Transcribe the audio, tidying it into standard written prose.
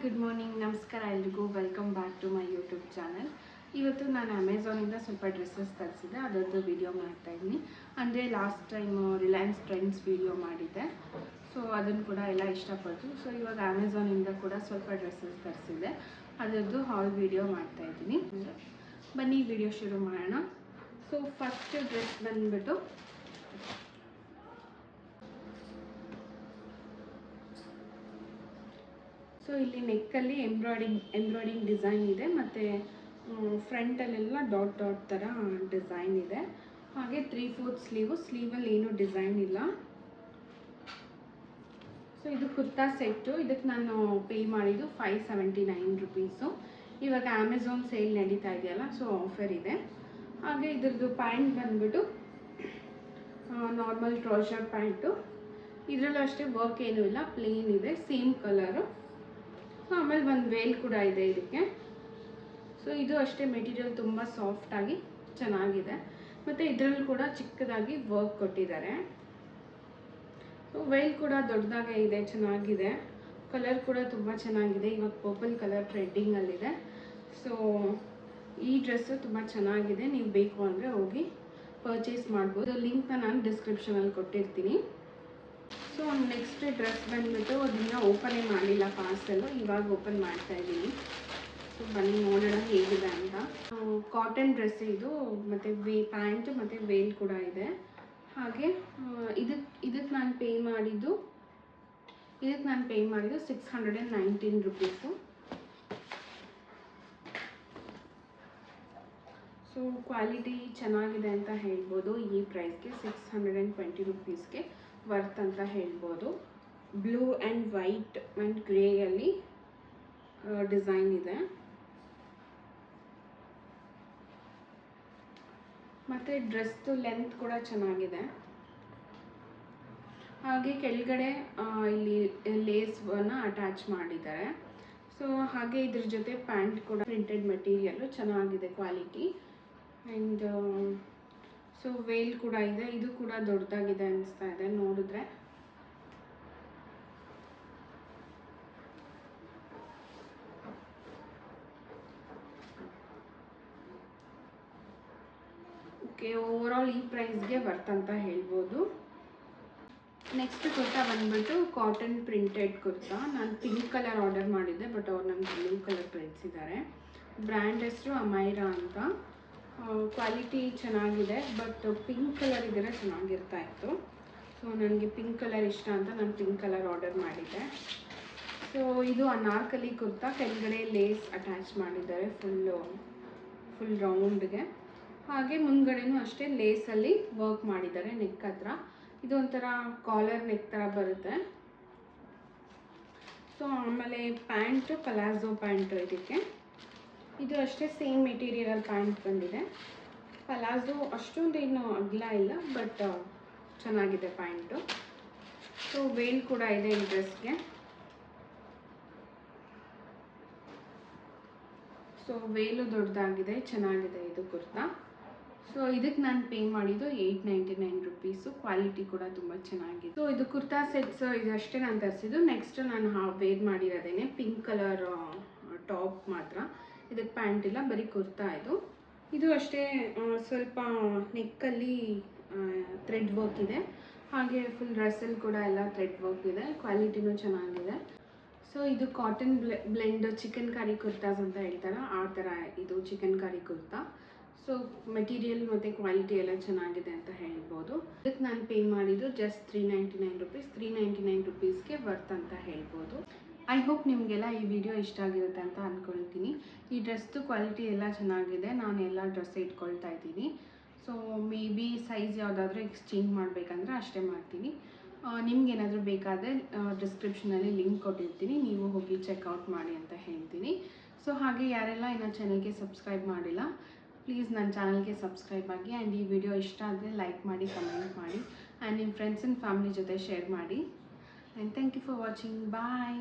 Good morning, ನಮಸ್ಕಾರ ಎಲ್ರಿಗೂ. Welcome back to my YouTube channel. ಇವತ್ತು ನಾನು ಅಮೆಝಾನಿಂದ ಸ್ವಲ್ಪ ಡ್ರೆಸ್ಸಸ್ ತರಿಸಿದೆ, ಅದರದ್ದು ವಿಡಿಯೋ ಮಾಡ್ತಾಯಿದ್ದೀನಿ. ಅಂದರೆ last time Reliance trends video ಮಾಡಿದ್ದೆ, ಸೊ ಅದನ್ನು ಕೂಡ ಎಲ್ಲ ಇಷ್ಟಪಟ್ಟು. ಸೊ ಇವಾಗ ಅಮೆಝಾನಿಂದ ಕೂಡ ಸ್ವಲ್ಪ ಡ್ರೆಸ್ಸಸ್ ತರಿಸಿದೆ, ಅದರದ್ದು ಹಾಲ್ ವಿಡಿಯೋ ಮಾಡ್ತಾಯಿದ್ದೀನಿ. ಬನ್ನಿ ವಿಡಿಯೋ ಶುರು ಮಾಡೋಣ. ಸೊ ಫಸ್ಟ್ ಡ್ರೆಸ್ ಬಂದುಬಿಟ್ಟು ಸೊ ಇಲ್ಲಿ ನೆಕ್ಕಲ್ಲಿ ಎಂಬ್ರಾಯ್ಡಿಂಗ್ ಡಿಸೈನ್ ಇದೆ, ಮತ್ತು ಫ್ರಂಟಲ್ಲೆಲ್ಲ ಡಾಟ್ ಡಾಟ್ ಥರ ಡಿಸೈನ್ ಇದೆ. ಹಾಗೆ 3/4 ಸ್ಲೀವಲ್ಲಿ ಏನೂ ಡಿಸೈನ್ ಇಲ್ಲ. ಸೊ ಇದು ಕುರ್ತಾ ಸೆಟ್ಟು. ಇದಕ್ಕೆ ನಾನು ಪೇ ಮಾಡಿದ್ದು 579 ರುಪೀಸು. ಇವಾಗ ಅಮೆಝಾನ್ ಸೇಲ್ ನಡೀತಾ ಇದೆಯಲ್ಲ, ಸೊ ಆಫರ್ ಇದೆ. ಹಾಗೆ ಇದ್ರದ್ದು ಪ್ಯಾಂಟ್ ಬಂದುಬಿಟ್ಟು ನಾರ್ಮಲ್ ಟ್ರೌಸರ್ ಪ್ಯಾಂಟು. ಇದರಲ್ಲೂ ಅಷ್ಟೇ ವರ್ಕ್ ಏನೂ ಇಲ್ಲ, ಪ್ಲೇನ್ ಇದೆ, ಸೇಮ್ ಕಲರು. ಸೊ ಆಮೇಲೆ ಒಂದು ವೇಲ್ ಕೂಡ ಇದೆ ಇದಕ್ಕೆ. ಸೊ ಇದು ಅಷ್ಟೇ ಮೆಟೀರಿಯಲ್ ತುಂಬ ಸಾಫ್ಟಾಗಿ ಚೆನ್ನಾಗಿದೆ, ಮತ್ತು ಇದರಲ್ಲಿ ಕೂಡ ಚಿಕ್ಕದಾಗಿ ವರ್ಕ್ ಕೊಟ್ಟಿದ್ದಾರೆ. ಸೊ ವೇಲ್ ಕೂಡ ದೊಡ್ಡದಾಗೆ ಇದೆ, ಚೆನ್ನಾಗಿದೆ. ಕಲರ್ ಕೂಡ ತುಂಬ ಚೆನ್ನಾಗಿದೆ. ಇವಾಗ ಪರ್ಪಲ್ ಕಲರ್ ಟ್ರೆಂಡಿಂಗಲ್ಲಿದೆ. ಸೊ ಈ ಡ್ರೆಸ್ಸು ತುಂಬ ಚೆನ್ನಾಗಿದೆ. ನೀವು ಬೇಕು ಅಂದರೆ ಹೋಗಿ ಪರ್ಚೇಸ್ ಮಾಡ್ಬೋದು. ಲಿಂಕ್ನ ನಾನು ಡಿಸ್ಕ್ರಿಪ್ಷನಲ್ಲಿ ಕೊಟ್ಟಿರ್ತೀನಿ. ಸೊ ನೆಕ್ಸ್ಟ್ ಡ್ರೆಸ್ ಬಂದುಬಿಟ್ಟು ಅದನ್ನು ಓಪನೇ ಮಾಡಿಲ್ಲ, ಪಾರ್ಸೆಲ್ಲು ಇವಾಗ ಓಪನ್ ಮಾಡ್ತಾಯಿದ್ದೀನಿ. ಸೊ ಬನ್ನಿ ನೋಡೋಣ ಹೇಗಿದೆ ಅಂತ. ಕಾಟನ್ ಡ್ರೆಸ್ ಇದು, ಮತ್ತು ಪ್ಯಾಂಟ್ ಮತ್ತು ವೇಲ್ ಕೂಡ ಇದೆ. ಹಾಗೆ ಇದಕ್ಕೆ ನಾನು ಪೇ ಮಾಡಿದ್ದು 619 ರುಪೀಸು. ಸೊ ಕ್ವಾಲಿಟಿ ಚೆನ್ನಾಗಿದೆ ಅಂತ ಹೇಳ್ಬೋದು. ಈ ಪ್ರೈಸ್ಗೆ 620 ರುಪೀಸ್ಗೆ ವರ್ತ್ ಅಂತ ಹೇಳ್ಬೋದು. ಬ್ಲೂ ಆ್ಯಂಡ್ ವೈಟ್ ಆ್ಯಂಡ್ ಗ್ರೇಯಲ್ಲಿ ಡಿಸೈನ್ ಇದೆ. ಮತ್ತು ಡ್ರೆಸ್ದು ಲೆಂತ್ ಕೂಡ ಚೆನ್ನಾಗಿದೆ. ಹಾಗೆ ಕೆಳಗಡೆ ಇಲ್ಲಿ ಲೇಸ್ವನ್ನು ಅಟ್ಯಾಚ್ ಮಾಡಿದ್ದಾರೆ. ಸೊ ಹಾಗೆ ಇದ್ರ ಜೊತೆ ಪ್ಯಾಂಟ್ ಕೂಡ ಪ್ರಿಂಟೆಡ್ ಮೆಟೀರಿಯಲ್ಲು ಚೆನ್ನಾಗಿದೆ ಕ್ವಾಲಿಟಿ. ಆ್ಯಂಡ್ ಸೊ ವೇಲ್ ಕೂಡ ಇದೆ. ಇದು ಕೂಡ ದೊಡ್ಡದಾಗಿದೆ ಅನಿಸ್ತಾ ಇದೆ ನೋಡಿದ್ರೆ. ಓಕೆ, ಓವರಾಲ್ ಈ ಪ್ರೈಸ್ಗೆ ವರ್ತ್ ಅಂತ ಹೇಳ್ಬೋದು. ನೆಕ್ಸ್ಟ್ ಕುರ್ತಾ ಬಂದುಬಿಟ್ಟು ಕಾಟನ್ ಪ್ರಿಂಟೆಡ್ ಕುರ್ತಾ. ನಾನು ಪಿಂಕ್ ಕಲರ್ ಆರ್ಡರ್ ಮಾಡಿದ್ದೆ, ಬಟ್ ಅವ್ರು ನಮ್ಗೆ ಬ್ಲೂ ಕಲರ್ ಕಳಿಸಿದ್ದಾರೆ. ಬ್ರ್ಯಾಂಡ್ ಹೆಸರು ಅಮೈರಾ ಅಂತ. ಕ್ವಾಲಿಟಿ ಚೆನ್ನಾಗಿದೆ, ಬಟ್ ಪಿಂಕ್ ಕಲರ್ ಇದ್ದರೆ ಚೆನ್ನಾಗಿರ್ತಾ ಇತ್ತು. ಸೊ ನನಗೆ ಪಿಂಕ್ ಕಲರ್ ಇಷ್ಟ ಅಂತ ನಾನು ಪಿಂಕ್ ಕಲರ್ ಆರ್ಡರ್ ಮಾಡಿದ್ದೆ. ಸೊ ಇದು ಅನಾರ್ಕಲಿ ಕುರ್ತಾ. ಕೆಳಗಡೆ ಲೇಸ್ ಅಟ್ಯಾಚ್ ಮಾಡಿದ್ದಾರೆ ಫುಲ್ ರೌಂಡ್ಗೆ. ಹಾಗೆ ಮುಂದ್ಗಡೆನೂ ಅಷ್ಟೇ ಲೇಸಲ್ಲಿ ವರ್ಕ್ ಮಾಡಿದ್ದಾರೆ ನೆಕ್ ಹತ್ರ. ಇದು ಒಂಥರ ಕಾಲರ್ ನೆಕ್ ಥರ ಬರುತ್ತೆ. ಸೊ ಆಮೇಲೆ ಪ್ಯಾಂಟು ಪಲಾಝೋ ಪ್ಯಾಂಟು ಇದಕ್ಕೆ. ಇದು ಅಷ್ಟೇ ಸೇಮ್ ಮೆಟೀರಿಯಲ್ ಪ್ಯಾಂಟ್ ಬಂದಿದೆ. ಪಲಾಝೋ ಅಷ್ಟೊಂದೇನು ಅಗಲ ಇಲ್ಲ, ಬಟ್ ಚೆನ್ನಾಗಿದೆ ಪ್ಯಾಂಟು. ಸೊ ವೇಲ್ ಕೂಡ ಇದೆ ಈ ಡ್ರೆಸ್ಗೆ. ಸೊ ವೇಲು ದೊಡ್ಡದಾಗಿದೆ, ಚೆನ್ನಾಗಿದೆ ಇದು ಕುರ್ತಾ. ಸೊ ಇದಕ್ಕೆ ನಾನು ಪೇ ಮಾಡಿದ್ದು 899 ರುಪೀಸು. ಕ್ವಾಲಿಟಿ ಕೂಡ ತುಂಬ ಚೆನ್ನಾಗಿದೆ. ಸೊ ಇದು ಕುರ್ತಾ ಸೆಟ್ಸ್ ಇದಷ್ಟೇ ನಾನು ತರಿಸಿದ್ದು. ನೆಕ್ಸ್ಟ್ ನಾನು ವೇರ್ ಮಾಡಿರೋದೇನೆ ಪಿಂಕ್ ಕಲರ್ ಟಾಪ್ ಮಾತ್ರ. ಇದಕ್ಕೆ ಪ್ಯಾಂಟ್ ಇಲ್ಲ, ಬರೀ ಕುರ್ತಾ ಇದು ಅಷ್ಟೇ. ಸ್ವಲ್ಪ ನೆಕ್ಕಲ್ಲಿ ಥ್ರೆಡ್ ವರ್ಕ್ ಇದೆ. ಹಾಗೆ ಫುಲ್ ಡ್ರೆಸ್ಸಲ್ಲಿ ಕೂಡ ಎಲ್ಲ ಥ್ರೆಡ್ ವರ್ಕ್ ಇದೆ. ಕ್ವಾಲಿಟಿನೂ ಚೆನ್ನಾಗಿದೆ. ಸೊ ಇದು cotton blend chicken curry kurtas ಅಂತ ಹೇಳ್ತಾರೆ, ಆ ಥರ ಇದು chicken curry kurta. So material ಮತ್ತು ಕ್ವಾಲಿಟಿ ಎಲ್ಲ ಚೆನ್ನಾಗಿದೆ ಅಂತ ಹೇಳ್ಬೋದು. ಇದಕ್ಕೆ ನಾನು ಪೇ ಮಾಡಿದ್ದು ಜಸ್ಟ್ 399 ರುಪೀಸ್. 399 ರುಪೀಸ್ಗೆ ವರ್ತ್ ಅಂತ ಹೇಳ್ಬೋದು. ಐ ಹೋಪ್ ನಿಮಗೆಲ್ಲ ಈ ವಿಡಿಯೋ ಇಷ್ಟ ಆಗಿರುತ್ತೆ ಅಂತ ಅಂದ್ಕೊಳ್ತೀನಿ. ಈ ಡ್ರೆಸ್ದು ಕ್ವಾಲಿಟಿ ಎಲ್ಲ ಚೆನ್ನಾಗಿದೆ. ನಾನು ಎಲ್ಲ ಡ್ರೆಸ್ ಇಟ್ಕೊಳ್ತಾ ಇದ್ದೀನಿ. ಸೊ ಮೇ ಬಿ ಸೈಜ್ ಯಾವುದಾದ್ರೂ ಎಕ್ಸ್ಚೇಂಜ್ ಮಾಡಬೇಕಂದ್ರೆ ಅಷ್ಟೇ ಮಾಡ್ತೀನಿ. ನಿಮ್ಗೇನಾದರೂ ಬೇಕಾದರೆ ಡಿಸ್ಕ್ರಿಪ್ಷನಲ್ಲಿ ಲಿಂಕ್ ಕೊಟ್ಟಿರ್ತೀನಿ, ನೀವು ಹೋಗಿ ಚೆಕ್ಔಟ್ ಮಾಡಿ ಅಂತ ಹೇಳ್ತೀನಿ. ಸೊ ಹಾಗೆ ಯಾರೆಲ್ಲ ಇನ್ನು ಚಾನಲ್ಗೆ ಸಬ್ಸ್ಕ್ರೈಬ್ ಮಾಡಿಲ್ಲ, ಪ್ಲೀಸ್ ನನ್ನ ಚಾನಲ್ಗೆ ಸಬ್ಸ್ಕ್ರೈಬ್ ಆಗಿ. ಆ್ಯಂಡ್ ಈ ವಿಡಿಯೋ ಇಷ್ಟ ಆದರೆ ಲೈಕ್ ಮಾಡಿ, ಕಮೆಂಟ್ ಮಾಡಿ, ಆ್ಯಂಡ್ ನಿಮ್ಮ ಫ್ರೆಂಡ್ಸ್ ಆ್ಯಂಡ್ ಫ್ಯಾಮಿಲಿ ಜೊತೆ ಶೇರ್ ಮಾಡಿ. And thank you for watching. Bye.